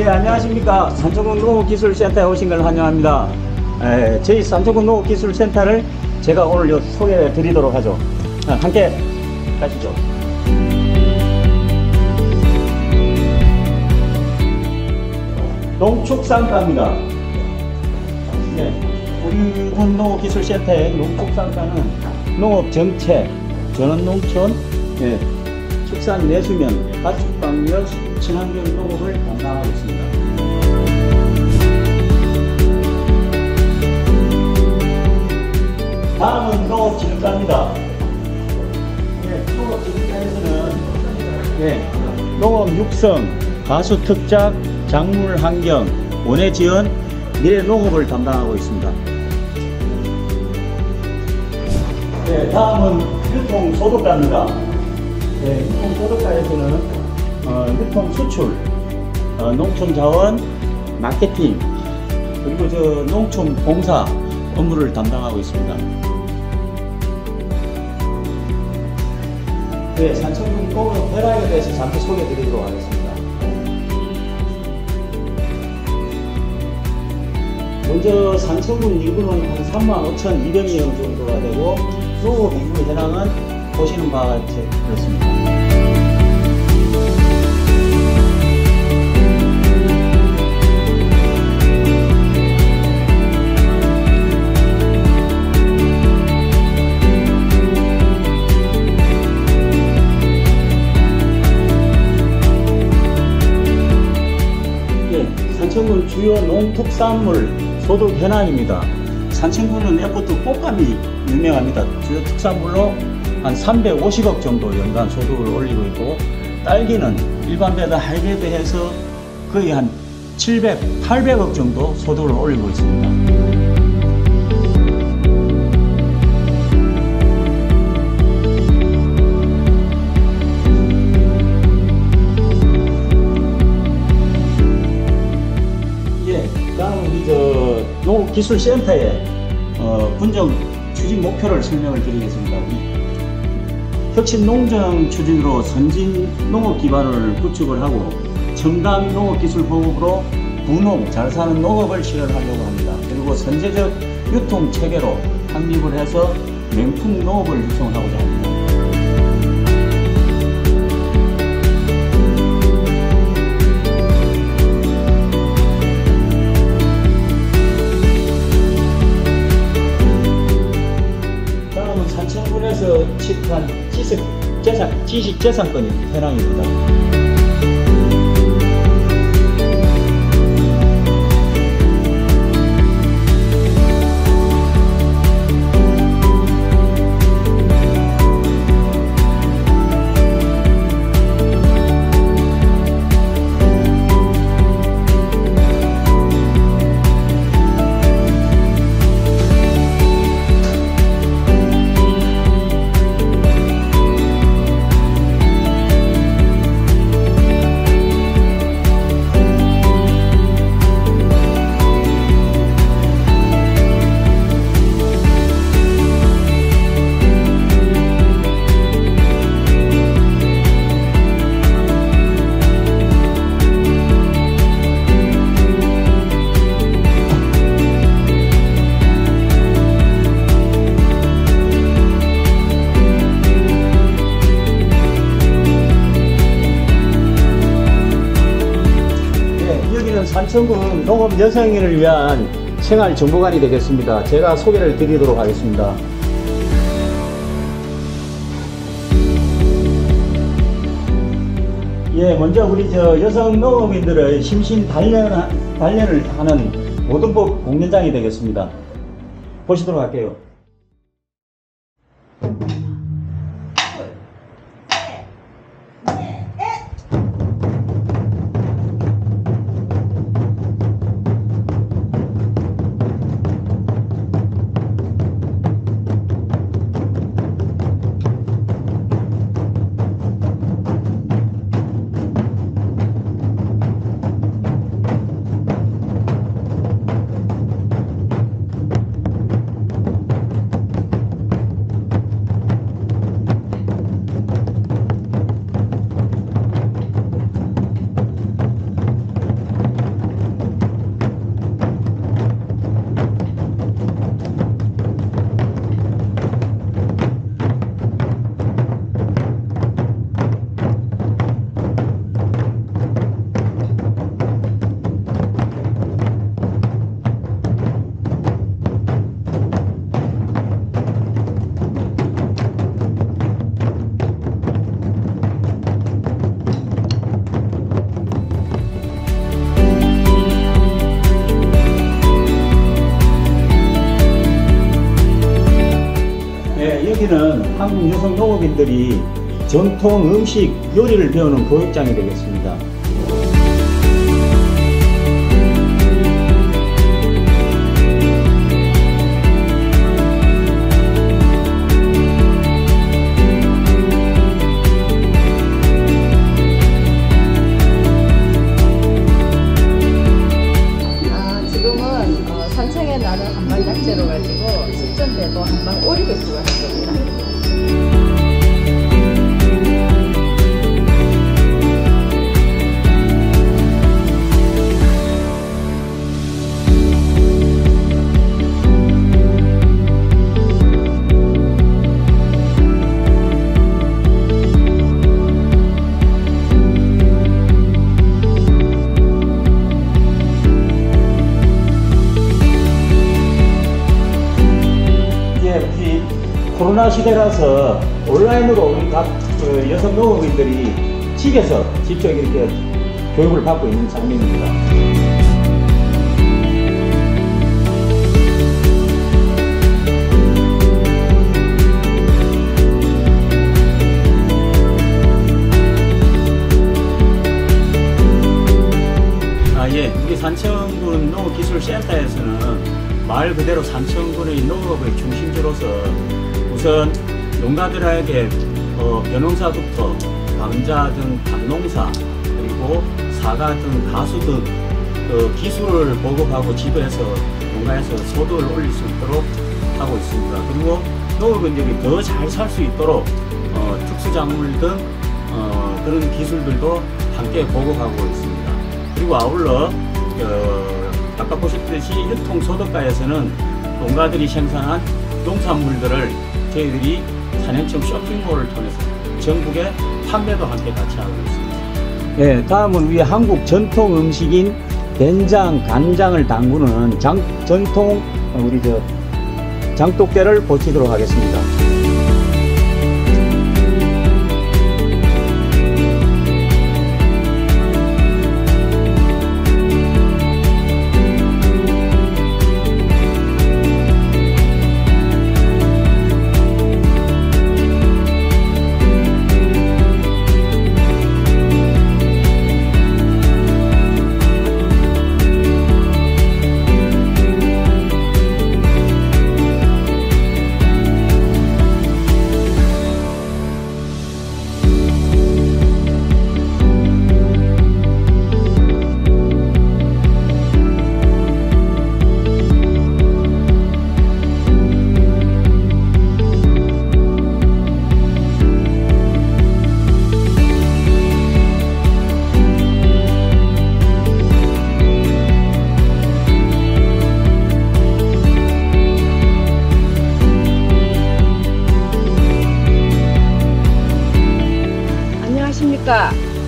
안녕하십니까. 산천군 농업기술센터에 오신 걸 환영합니다. 저희 산천군 농업기술센터를 제가 오늘 소개해 드리도록 하죠. 함께 가시죠. 농축산과입니다. 우리 군 농업기술센터의 농축산과는 농업정책, 전원농촌, 축산 내수면, 가축방역, 친환경 농업을 담당하고 있습니다. 다음은 농업진흥과입니다. 농업진흥과에서는 농업 육성, 가수 특작, 작물 환경, 원예 지원, 미래 농업을 담당하고 있습니다. 다음은 유통소득과입니다. 유통소득과에서는 유통 수출, 농촌 자원, 마케팅, 그리고 농촌 봉사 업무를 담당하고 있습니다. 산천군 농업 혈압에 대해서 잠시 소개해 드리도록 하겠습니다. 먼저 산천군 인구는 한 35,200명 정도가 되고 농업 인구 현황은 보시는 바와 같이 그렇습니다. 산천군 주요 농특산물 소득 현황입니다. 산천군은 애프터 꽃감이 유명합니다. 주요 특산물로 한 350억 정도 연간 소득을 올리고 있고, 딸기는 일반 배다 하이브리드 해서 거의 한 700, 800억 정도 소득을 올리고 있습니다. 농업기술센터의 군정 추진 목표를 설명을 드리겠습니다. 혁신농정 추진으로 선진 농업 기반을 구축을 하고 첨단 농업기술 보급으로 부농, 잘 사는 농업을 실현하려고 합니다. 그리고 선제적 유통체계로 확립을 해서 명품 농업을 육성하고자 합니다. 산천군에서 취득한 지식재산권이 현황입니다. 산천군 농업 여성인을 위한 생활 정보관이 되겠습니다. 제가 소개를 드리도록 하겠습니다. 먼저 우리 여성 농업인들의 심신 단련을 하는 모든법 공연장이 되겠습니다. 보시도록 할게요. 여기는 한국 여성 농업인들이 전통 음식 요리를 배우는 교육장이 되겠습니다. 산청에 나는 한방 약재로 가지고 숙전대도 한방 오리백숙을 할 겁니다. 코로나 시대라서 온라인으로 우리 각 여성 농업인들이 집에서 직접 이렇게 교육을 받고 있는 장면입니다. 우리 산청군 농업기술센터에서는 말 그대로 산청군의 농업의 중심지로서 우선 농가들에게 벼농사부터 감자 등 밤농사 그리고 사과 등 가수 등 기술을 보급하고 지도해서 농가에서 소득을 올릴 수 있도록 하고 있습니다. 그리고 농업인들이 더 잘 살 수 있도록 특수작물 등 그런 기술들도 함께 보급하고 있습니다. 그리고 아울러 아까 보셨듯이 유통소득가에서는 농가들이 생산한 농산물들을 저희들이 산현청 쇼핑몰을 통해서 전국에 판매도 함께 같이 하고 있습니다. 네, 다음은 우리 한국 전통 음식인 된장, 간장을 담그는 전통 우리 장독대를 보시도록 하겠습니다.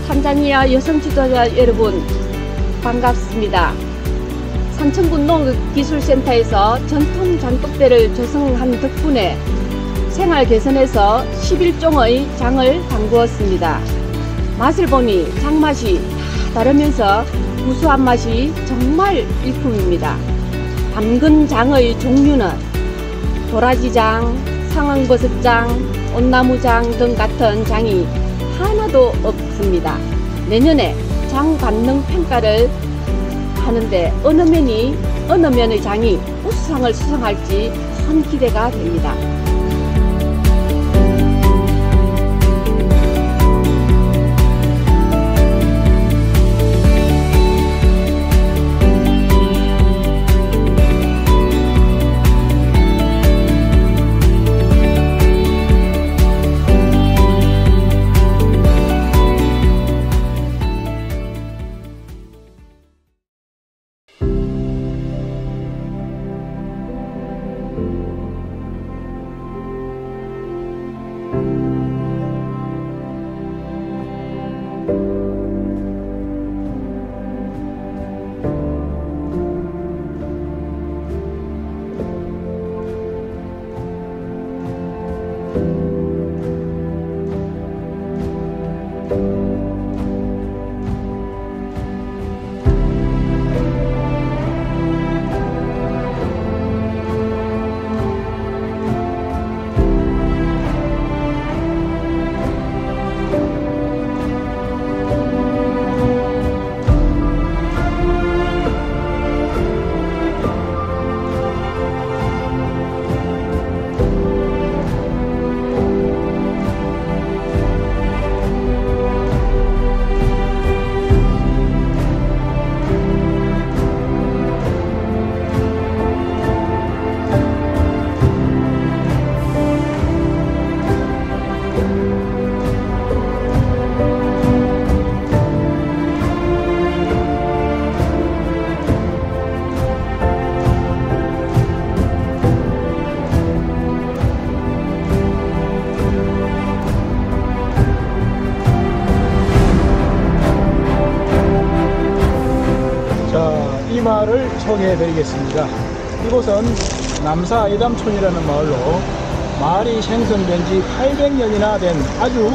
탄자니아 여성 지도자 여러분 반갑습니다. 산청군 농업기술센터에서 전통 장독대를 조성한 덕분에 생활 개선에서 11종의 장을 담그었습니다. 맛을 보니 장맛이 다 다르면서 구수한 맛이 정말 일품입니다. 담근 장의 종류는 도라지장, 상황버섯장, 온나무장 등 같은 장이 하나도 없습니다. 내년에 장 관능 평가를 하는데 어느 면의 장이 우수상을 수상할지 큰 기대가 됩니다. 이 마을을 소개해 드리겠습니다. 이곳은 남사 예담촌이라는 마을로 마을이 생성된 지 800년이나 된 아주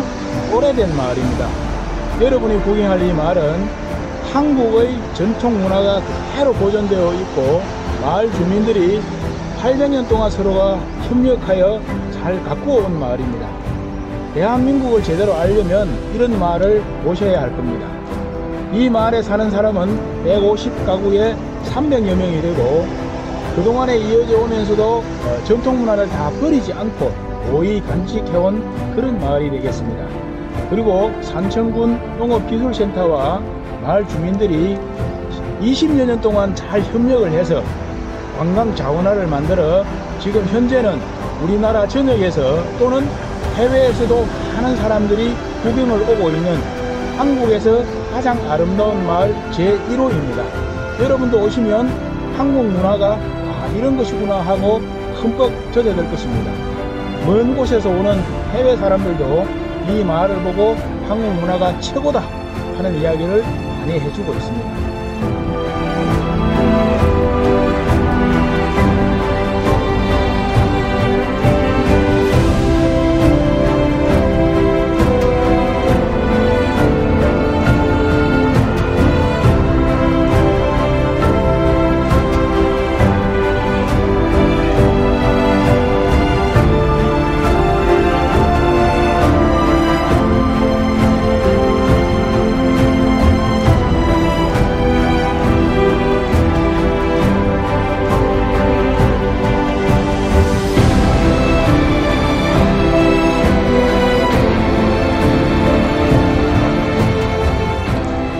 오래된 마을입니다. 여러분이 구경할 이 마을은 한국의 전통 문화가 그대로 보존되어 있고 마을 주민들이 800년 동안 서로가 협력하여 잘 가꾸어 온 마을입니다. 대한민국을 제대로 알려면 이런 마을을 오셔야 할 겁니다. 이 마을에 사는 사람은 150가구에 300여 명이 되고 그동안에 이어져 오면서도 전통 문화를 다 버리지 않고 오이 간직해온 그런 마을이 되겠습니다. 그리고 산천군 농업기술센터와 마을 주민들이 20여 년 동안 잘 협력을 해서 관광 자원화를 만들어 지금 현재는 우리나라 전역에서 또는 해외에서도 많은 사람들이 구경을 오고 있는 한국에서 가장 아름다운 마을 제1호입니다. 여러분도 오시면 한국 문화가 이런 것이구나 하고 흠뻑 젖어들 것입니다. 먼 곳에서 오는 해외 사람들도 이 마을을 보고 한국 문화가 최고다 하는 이야기를 많이 해주고 있습니다.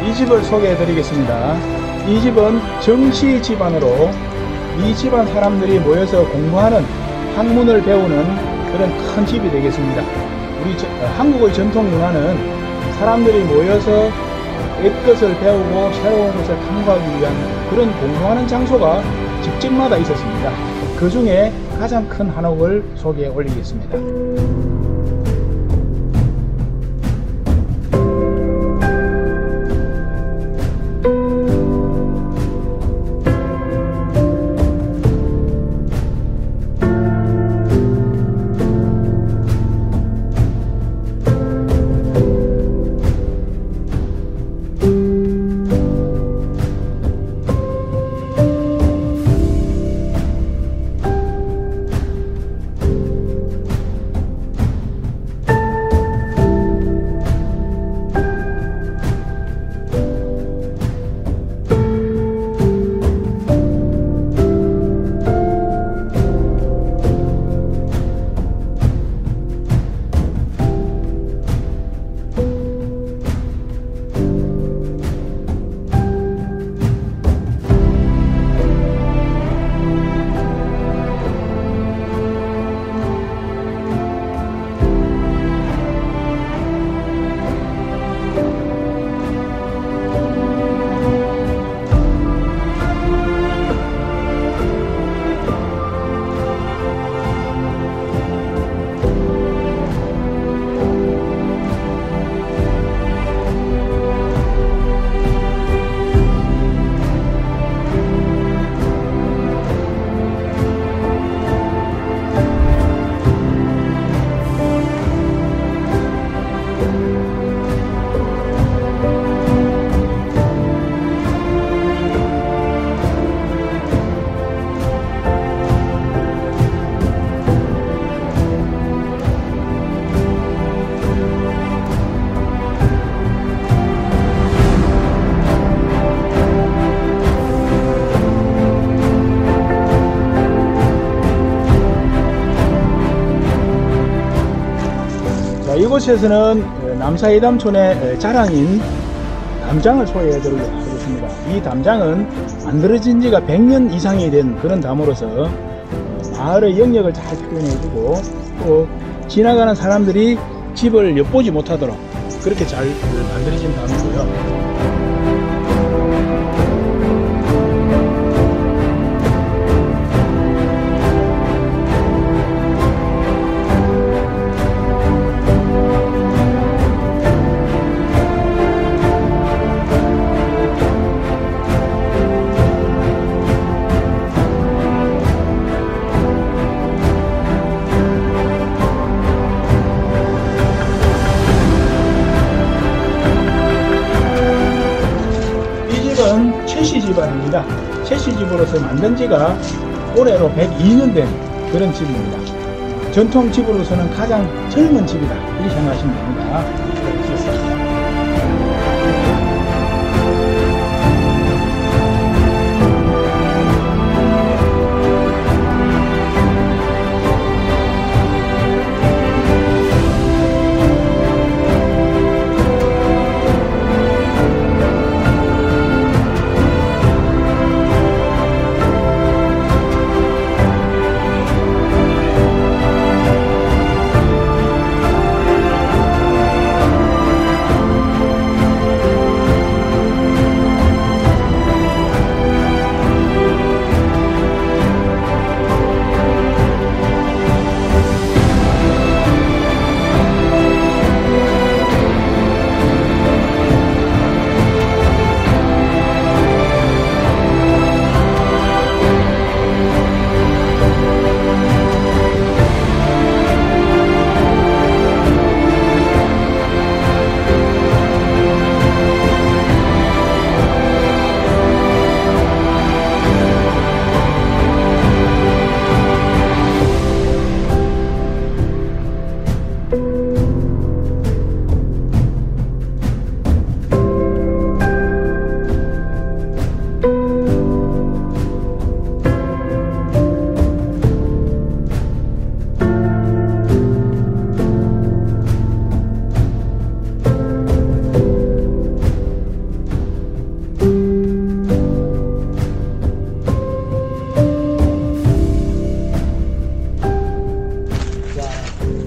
이 집을 소개해 드리겠습니다. 이 집은 정치 집안으로 이 집안 사람들이 모여서 공부하는 학문을 배우는 그런 큰 집이 되겠습니다. 우리 한국의 전통 문화는 사람들이 모여서 옛것을 배우고 새로운 것을 탐구하기 위한 그런 공부하는 장소가 집집마다 있었습니다. 그 중에 가장 큰 한옥을 소개해 올리겠습니다. 이곳에서는 남사예담촌의 자랑인 담장을 소개해 드리도록 하겠습니다. 이 담장은 만들어진 지가 100년 이상이 된 그런 담으로서 마을의 영역을 잘 표현해 주고 또 지나가는 사람들이 집을 엿보지 못하도록 그렇게 잘 만들어진 담이고요. 최씨 집안입니다. 최씨 집으로서 만든 지가 올해로 102년 된 그런 집입니다. 전통 집으로서는 가장 젊은 집이다 이렇게 생각하시면 됩니다.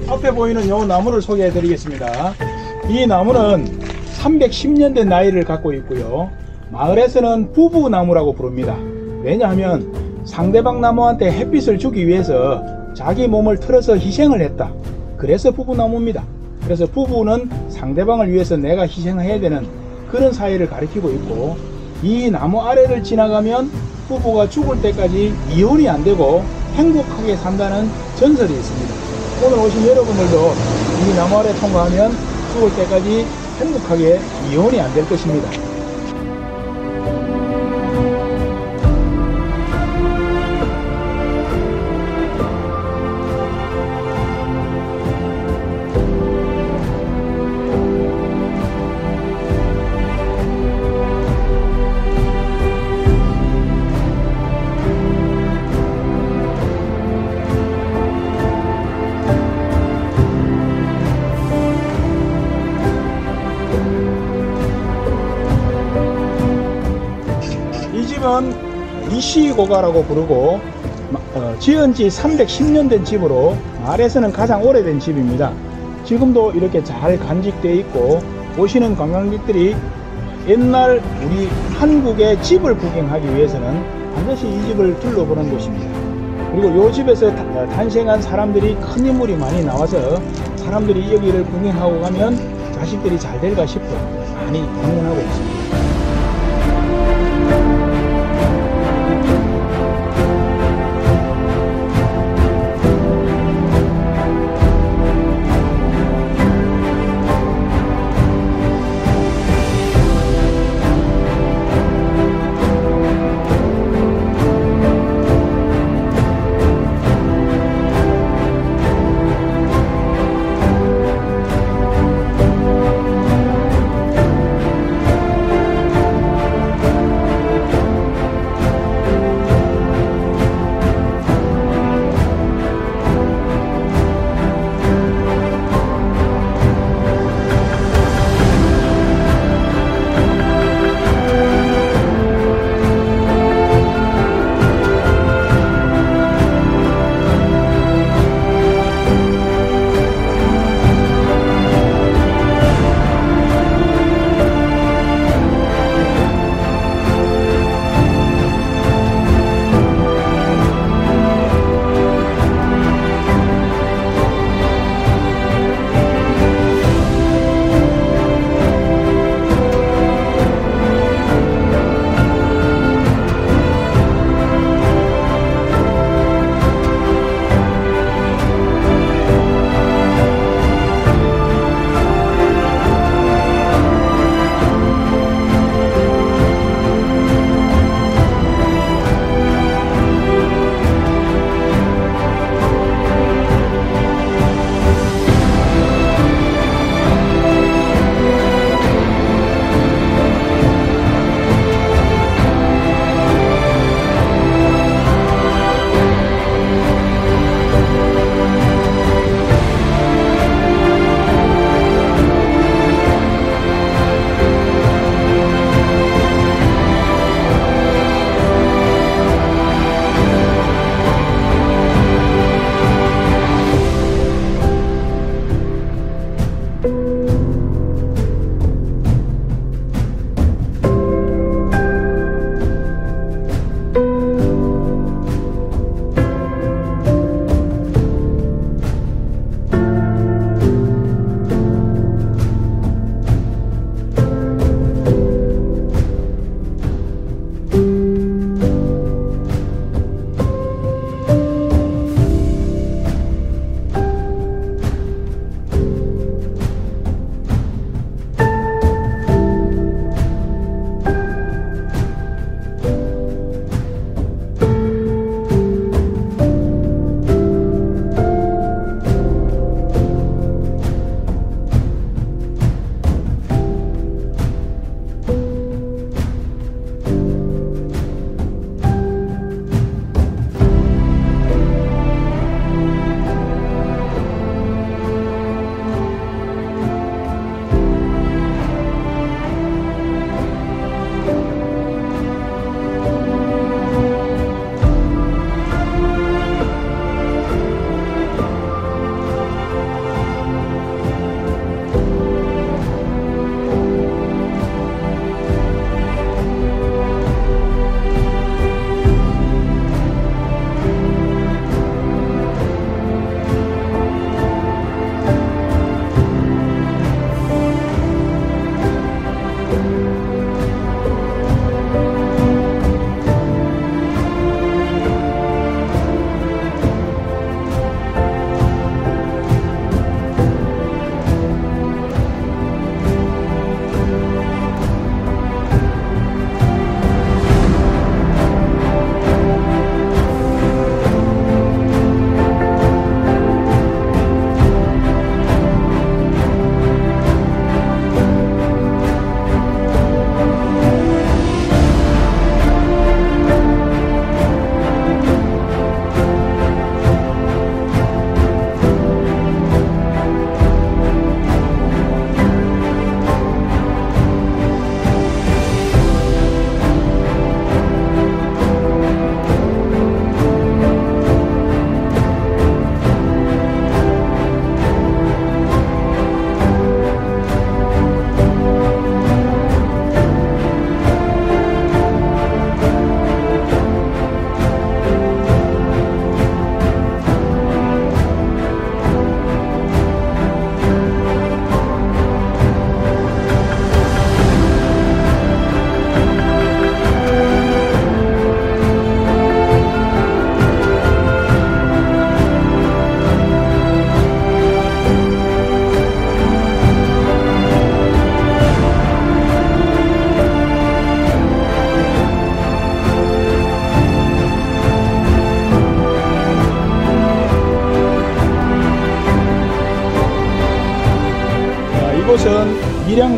앞에 보이는 이 나무를 소개해 드리겠습니다. 이 나무는 310년 된 나이를 갖고 있고요. 마을에서는 부부나무라고 부릅니다. 왜냐하면 상대방 나무한테 햇빛을 주기 위해서 자기 몸을 틀어서 희생을 했다. 그래서 부부나무입니다. 그래서 부부는 상대방을 위해서 내가 희생해야 되는 그런 사이를 가리키고 있고, 이 나무 아래를 지나가면 부부가 죽을 때까지 이혼이 안 되고 행복하게 산다는 전설이 있습니다. 오늘 오신 여러분들도 이 나무 아래 통과하면 죽을 때까지 행복하게 이혼이 안 될 것입니다. 이시고가라고 부르고 지은지 310년 된 집으로 마을에서는 가장 오래된 집입니다. 지금도 이렇게 잘 간직되어 있고, 오시는 관광객들이 옛날 우리 한국의 집을 구경하기 위해서는 반드시 이 집을 둘러보는 곳입니다. 그리고 이 집에서 탄생한 사람들이 큰 인물이 많이 나와서 사람들이 여기를 구경하고 가면 자식들이 잘 될까 싶어 많이 방문하고 있습니다.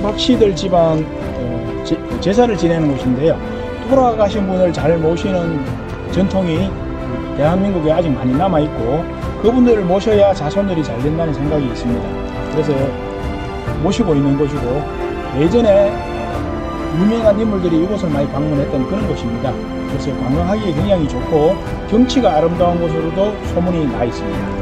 박씨들 집안 제사를 지내는 곳인데요. 돌아가신 분을 잘 모시는 전통이 대한민국에 아직 많이 남아있고 그분들을 모셔야 자손들이 잘 된다는 생각이 있습니다. 그래서 모시고 있는 곳이고 예전에 유명한 인물들이 이곳을 많이 방문했던 그런 곳입니다. 그래서 관광하기에 굉장히 좋고 경치가 아름다운 곳으로도 소문이 나 있습니다.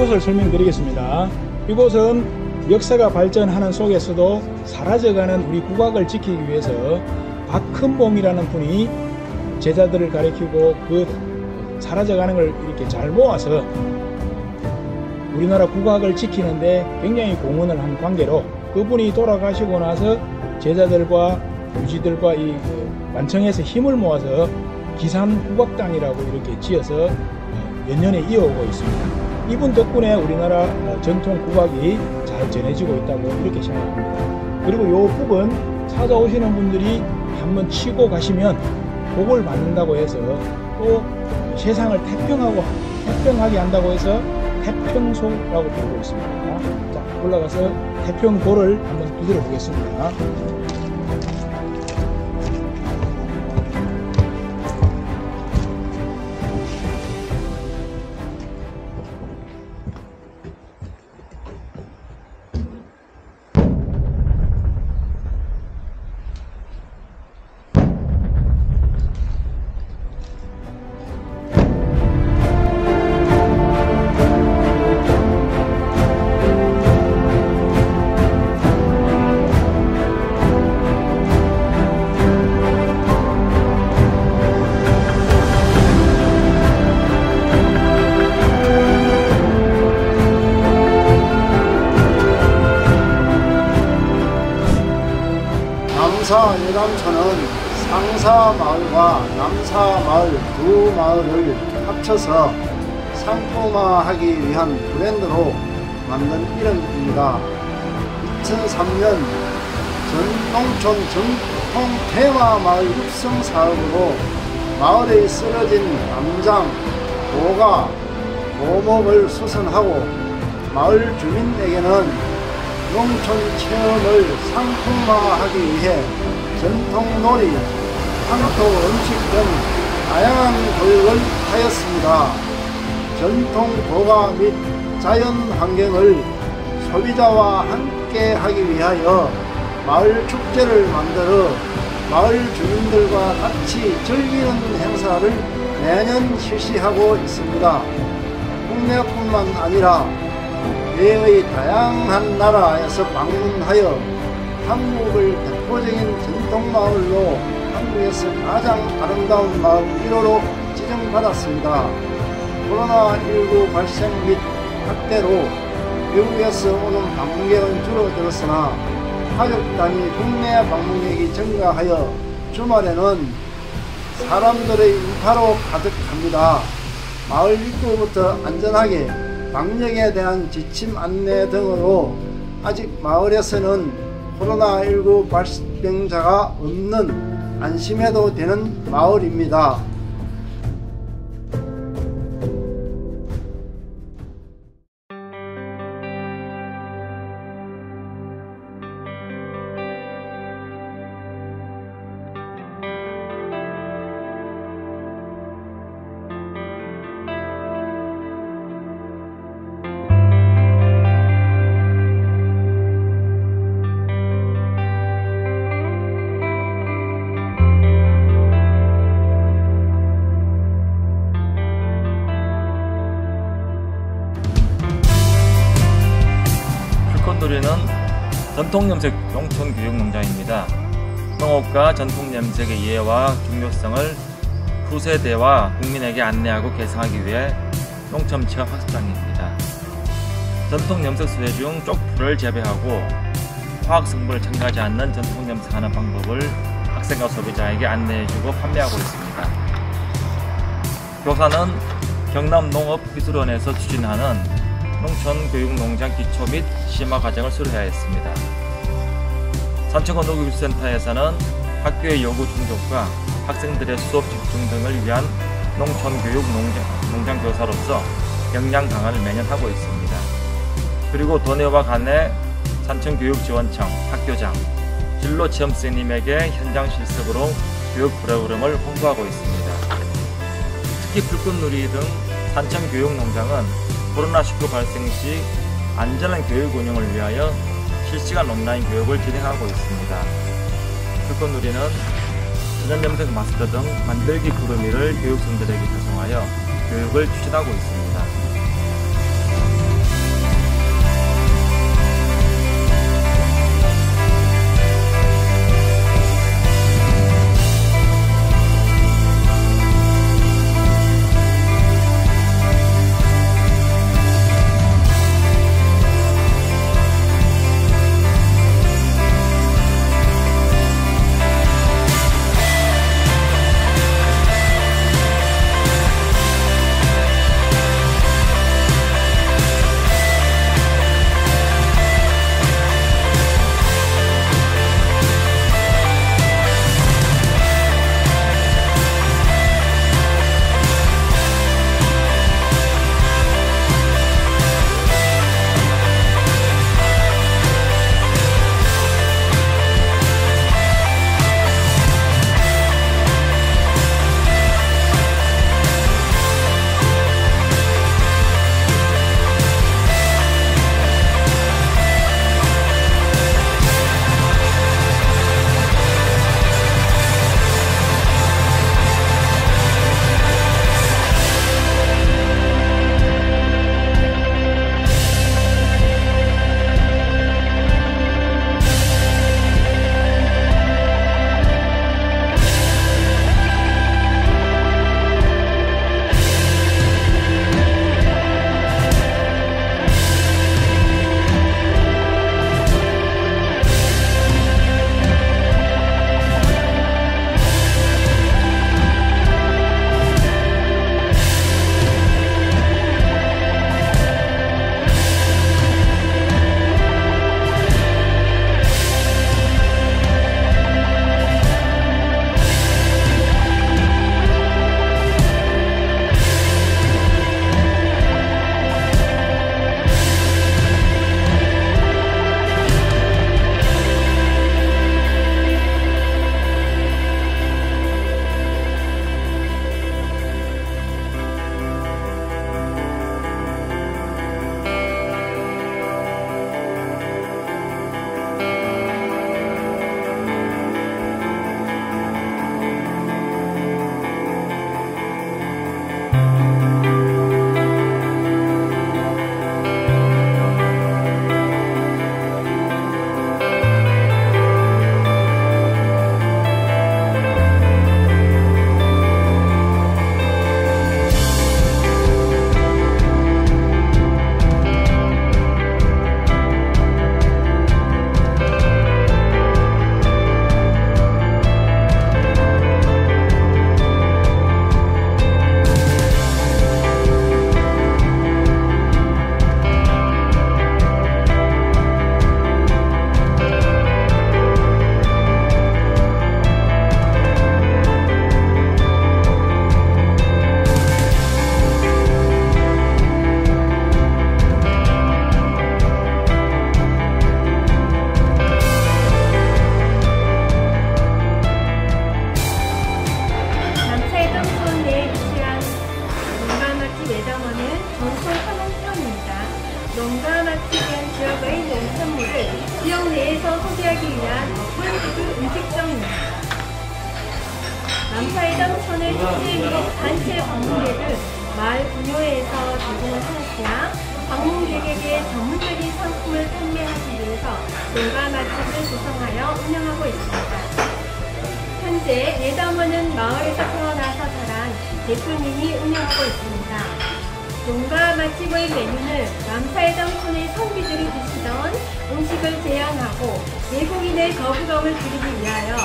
이곳을 설명드리겠습니다. 이곳은 역사가 발전하는 속에서도 사라져가는 우리 국악을 지키기 위해서 박헌봉이라는 분이 제자들을 가리키고 그 사라져가는 걸 이렇게 잘 모아서 우리나라 국악을 지키는데 굉장히 공헌을 한 관계로 그분이 돌아가시고 나서 제자들과 유지들과 이 완청에서 힘을 모아서 기산국악당이라고 이렇게 지어서 몇 년에 이어오고 있습니다. 이분 덕분에 우리나라 전통 국악이 잘 전해지고 있다고 이렇게 생각합니다. 그리고 요 북은 찾아오시는 분들이 한번 치고 가시면 복을 받는다고 해서 또 세상을 태평하게 한다고 해서 태평소라고 부르고 있습니다. 자, 올라가서 태평도를 한번 두드려 보겠습니다. 남사 예담천은 상사마을과 남사마을 두 마을을 합쳐서 상품화하기 위한 브랜드로 만든 이름입니다. 2003년 전농촌 전통 테마마을 육성 사업으로 마을에 쓰러진 담장, 도가, 도목을 수선하고 마을 주민에게는 농촌 체험을 상품화하기 위해 전통놀이, 향토 음식 등 다양한 교육을 하였습니다. 전통 도가 및 자연 환경을 소비자와 함께 하기 위하여 마을 축제를 만들어 마을 주민들과 같이 즐기는 행사를 매년 실시하고 있습니다. 국내뿐만 아니라 해외의 다양한 나라에서 방문하여 한국을 대표적인 전통마을로 한국에서 가장 아름다운 마을 1호로 지정받았습니다. 코로나19 발생 및 확대로 외국에서 오는 방문객은 줄어들었으나 가족 단위 국내 방문객이 증가하여 주말에는 사람들의 인파로 가득합니다. 마을 입구부터 안전하게 방역에 대한 지침 안내 등으로 아직 마을에서는 코로나19 발병자가 없는 안심해도 되는 마을입니다. 불꽃놀이는 전통염색 농촌교육농장입니다. 농업과 전통염색의 이해와 중요성을 후세대와 국민에게 안내하고 개성하기 위해 농촌체험 학습장입니다. 전통염색 소재 중 쪽풀을 재배하고 화학성분을 첨가하지 않는 전통염색하는 방법을 학생과 소비자에게 안내해주고 판매하고 있습니다. 교사는 경남농업기술원에서 추진하는 농촌교육농장 기초 및 심화 과정을 수료해야 했습니다. 산청군 농업기술센터에서는 학교의 요구 충족과 학생들의 수업 집중 등을 위한 농촌교육 농장 교사로서 역량 강화를 매년 하고 있습니다. 그리고 도내와 관내 산청교육지원청, 학교장, 진로체험 선생님에게 현장 실습으로 교육 프로그램을 홍보하고 있습니다. 특히 불꽃놀이 등 산청교육농장은 코로나19 발생 시 안전한 교육 운영을 위하여 실시간 온라인 교육을 진행하고 있습니다. 불꽃놀이는 전염염색 마스크 등 만들기 구름이를 교육생들에게 배송하여 교육을 추진하고 있습니다. 농가 맛집인 지역의 농산물을 지역 내에서 소비하기 위한 보여주는 음식점입니다. 남사이담촌의 축제 및 단체 방문객은 마을 분뇨회에서 제공을 하였으나 방문객에게 전문적인 상품을 판매하기 위해서 농가 맛집을 구성하여 운영하고 있습니다. 현재 예담원은 마을에서 태어나서 자란 대표님이 운영하고 있습니다. 농가 맛집의 메뉴는 남사이담촌의 선비들이 드시던 음식을 제안하고 외국인의 거부감을 줄이기 위하여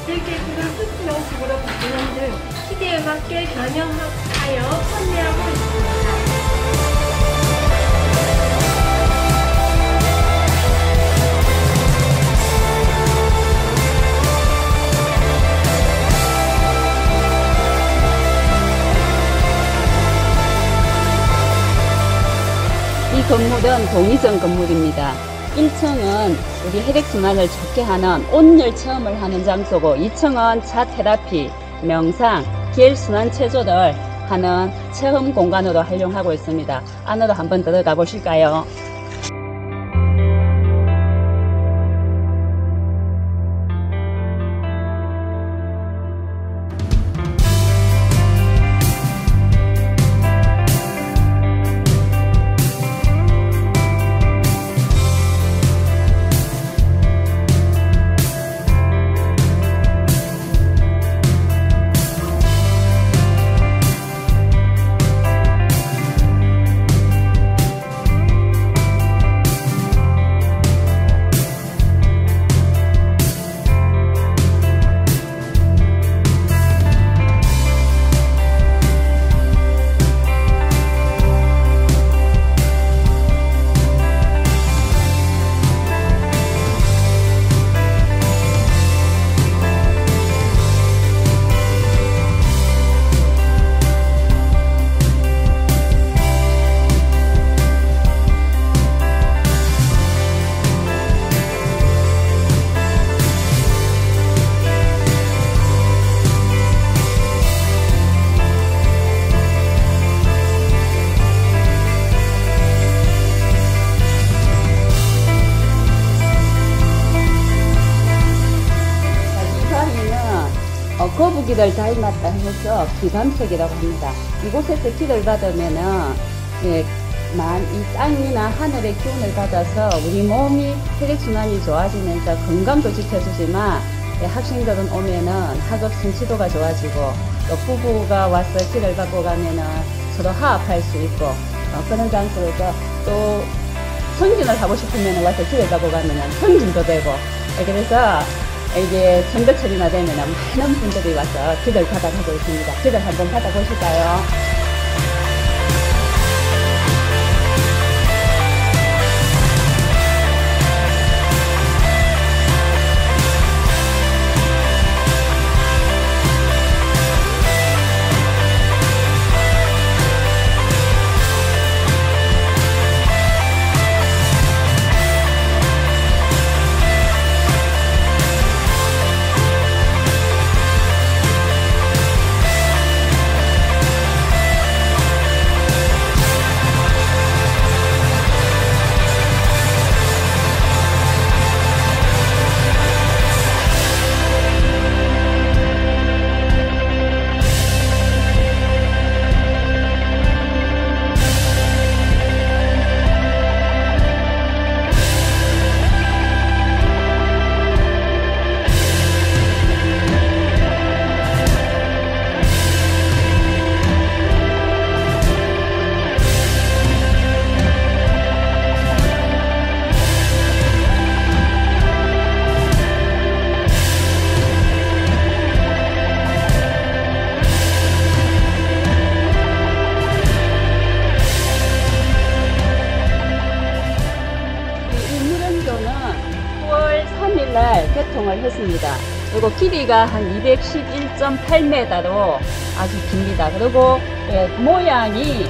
들깨국을 수트 형식으로 바꾸는 등 시대에 맞게 변형하여 판매하고 있습니다. 이 건물은 동의전 건물입니다. 1층은 우리 혈액순환을 좋게 하는 온열 체험을 하는 장소고 2층은 차 테라피, 명상, 기혈순환 체조를 하는 체험 공간으로 활용하고 있습니다. 안으로 한번 들어가 보실까요? 거북이를 닮았다 해서 기감색이라고 합니다. 이곳에서 길을 받으면은 이 땅이나 하늘의 기운을 받아서 우리 몸이 혈액순환이 좋아지면서 건강도 지켜주지만 학생들은 오면은 학업 성취도가 좋아지고 또 부부가 와서 길을 받고 가면은 서로 화합할 수 있고 그런 장소에서 또 성진을 하고 싶으면 와서 길을 받고 가면은 성진도 되고 그래서 이게 선거철이나 되면 많은 분들이 와서 길을 받아가고 있습니다. 길을 한번 받아보실까요? 개통을 했습니다. 그리고 길이가 한 211.8m로 아주 깁니다. 그리고 모양이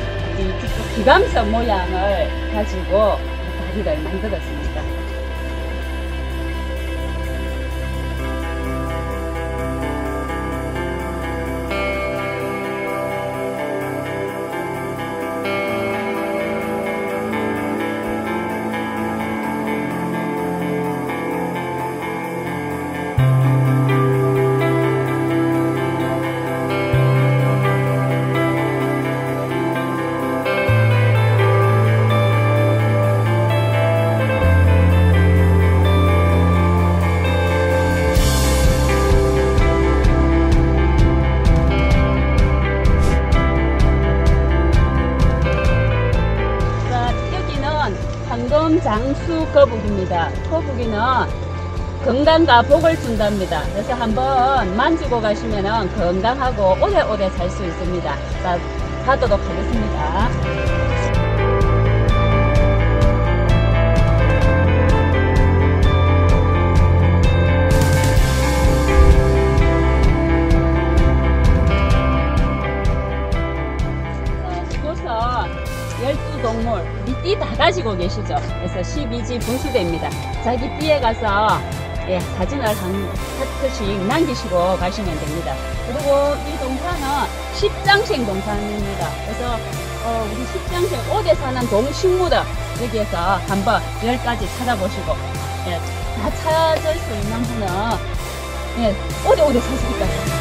기감석 모양을 가지고 다리를 만들었습니다. 황금 장수 거북입니다. 거북이는 건강과 복을 준답니다. 그래서 한번 만지고 가시면 건강하고 오래오래 살 수 있습니다. 자, 가도록 하겠습니다. 이곳은 12동물, 우리 띠 다 가지고 계시죠? 그래서 12지 분수대입니다. 자기 띠에 가서 사진을 한 컷씩 남기시고 가시면 됩니다. 그리고 이 동산은 십장생 동산입니다. 그래서 우리 십장생 오대 사는 동식물을 여기에서 한번 10가지 찾아보시고 다 찾을 수 있는 분은 오래오래 살 수 있다.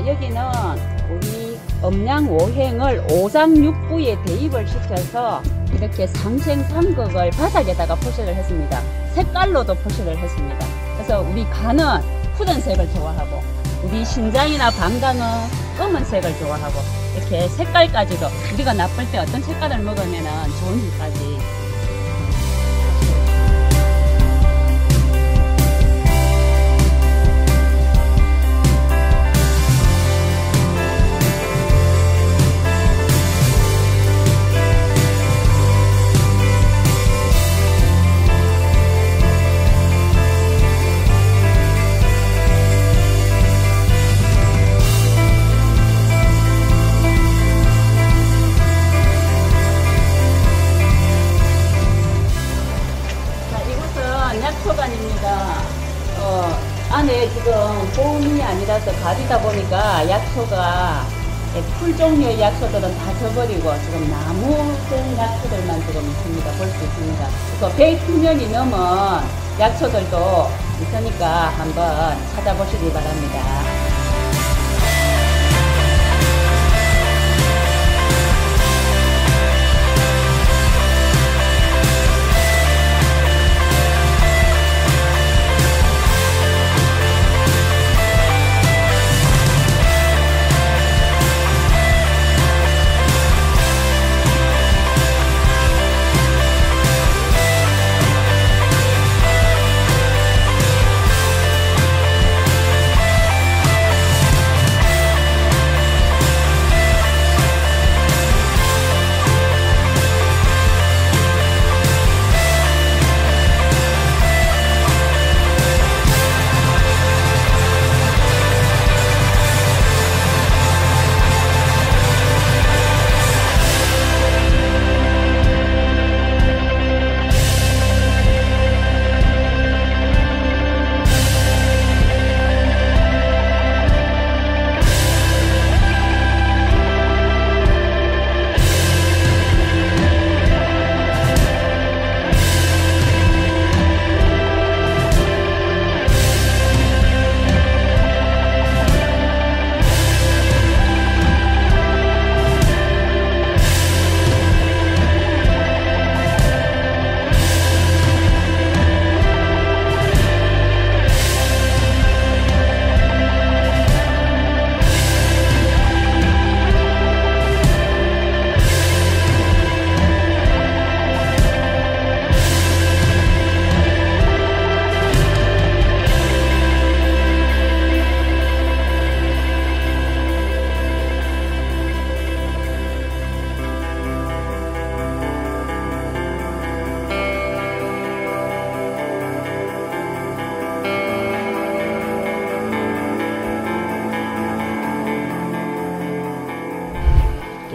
여기는 우리 음양오행을 오장육부에 대입을 시켜서 이렇게 상생삼극을 바닥에다가 포식을 했습니다. 색깔로도 포식을 했습니다. 그래서 우리 간은 푸른색을 좋아하고 우리 신장이나 방광은 검은색을 좋아하고 이렇게 색깔까지도 우리가 나쁠 때 어떤 색깔을 먹으면 좋은 색까지 약초관입니다. 안에 지금 봄이 아니라서 가리다 보니까 약초가 풀 종류의 약초들은 다 져버리고 지금 나무된 약초들만 지금 있습니다. 볼 수 있습니다. 그래서 100년이 넘은 약초들도 있으니까 한번 찾아보시기 바랍니다.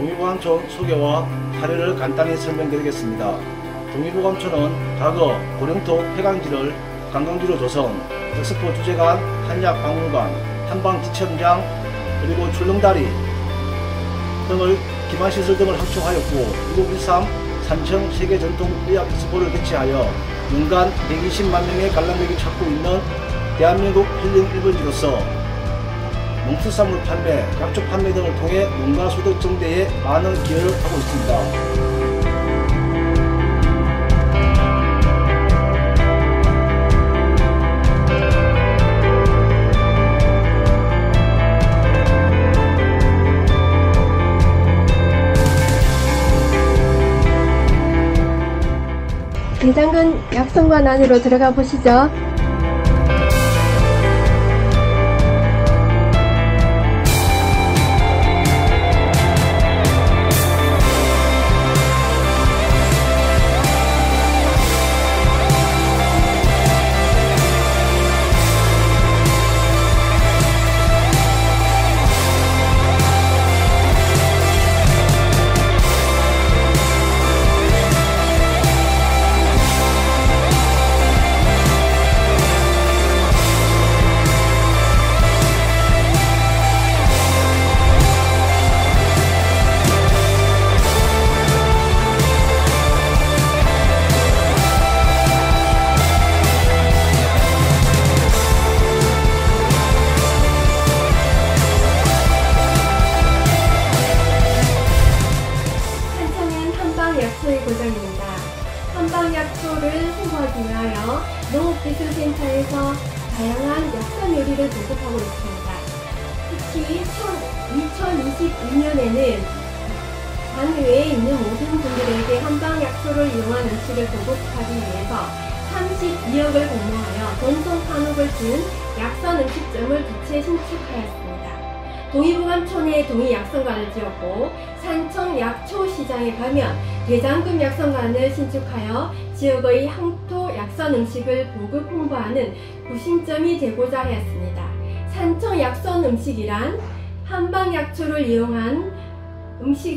동의보감촌 소개와 사례를 간단히 설명드리겠습니다. 동의보감촌은 과거 고령토 폐광지를 관광지로 조성, 엑스포 주재관, 한약박물관, 한방지천장, 그리고 출렁다리 등을 기반시설 등을 확충하였고 1913 산청 세계전통의학 엑스포를 개최하여 연간 120만 명의 관람객이 찾고 있는 대한민국 힐링 1번지로서 농수산물 판매, 약초 판매 등을 통해 농가 소득 증대에 많은 기여를 하고 있습니다. 대장근 약성관 안으로 들어가 보시죠. 약초의 고장입니다. 한방약초를 홍보하기 위하여 농업기술센터에서 다양한 약산 요리를 보급하고 있습니다. 특히 2022년에는 관외에 있는 모든 분들에게 한방약초를 이용한 음식을 보급하기 위해서 32억을 공모하여 전통 한옥을 지은 약선 음식점을 두 채 신축하였습니다. 동의보감촌에 동의약선관을 지었고 산청 약초시장에 가면 대장금 약선관을 신축하여 지역의 향토 약선 음식을 보급 홍보하는 구심점이 되고자 하였습니다. 산청 약선 음식이란 한방약초를 이용한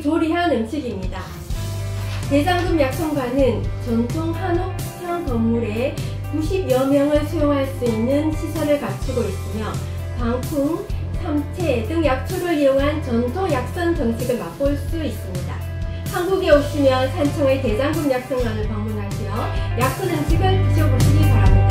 조리한 음식입니다. 대장금 약선관은 전통 한옥형 건물에 90여 명을 수용할 수 있는 시설을 갖추고 있으며 방풍, 삼채 등 약초를 이용한 전통 약선 정식을 맛볼 수 있습니다. 한국에 오시면 산청의 대장금 약선관을 방문하시어 약선 음식을 드셔보시기 바랍니다.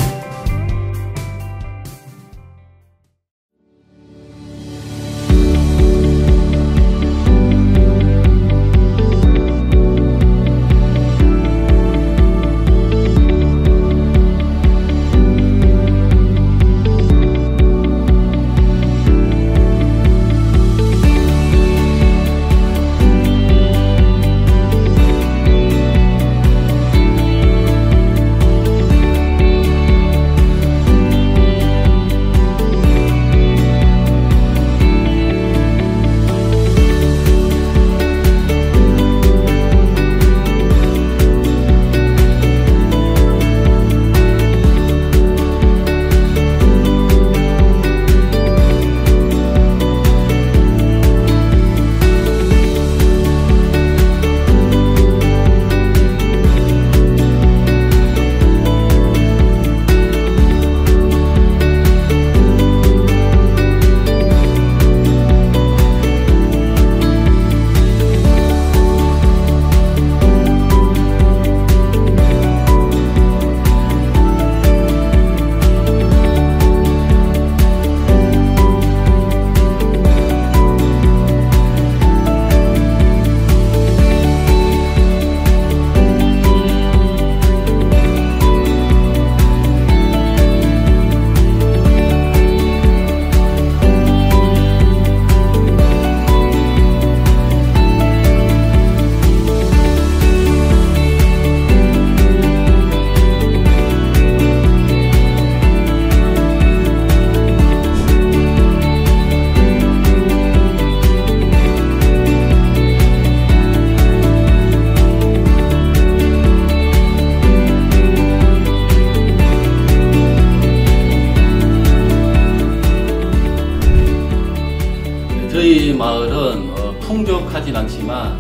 부족하진 않지만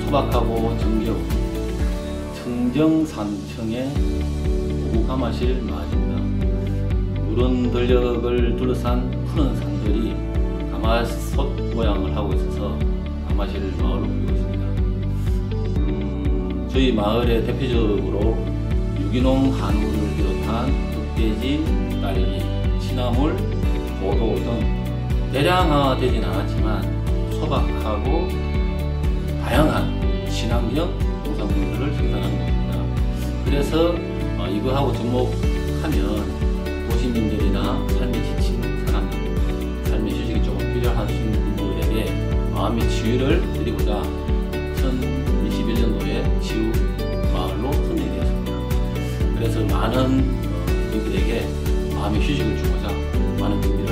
소박하고 정겨운 청정산청의 오감하실 마을입니다. 누런 들녘을 둘러싼 푸른 산들이 가마솥 모양을 하고 있어서 가마실 마을로 불리고 있습니다. 저희 마을의 대표적으로 유기농 한우를 비롯한 흑돼지, 딸기, 취나물, 고도 등 대량화되진 않았지만 소박하고 다양한 친환경 농산물들을 생산하는 겁니다. 그래서 이거하고 접목하면 도시민들이나 삶에 지친 사람들, 삶의 휴식이 조금 필요하신 분들에게 마음의 치유를 드리고자 2021년도에 치유 마을로 선정되었습니다. 그래서 많은 분들에게 마음의 휴식을 주고자 많은 분들이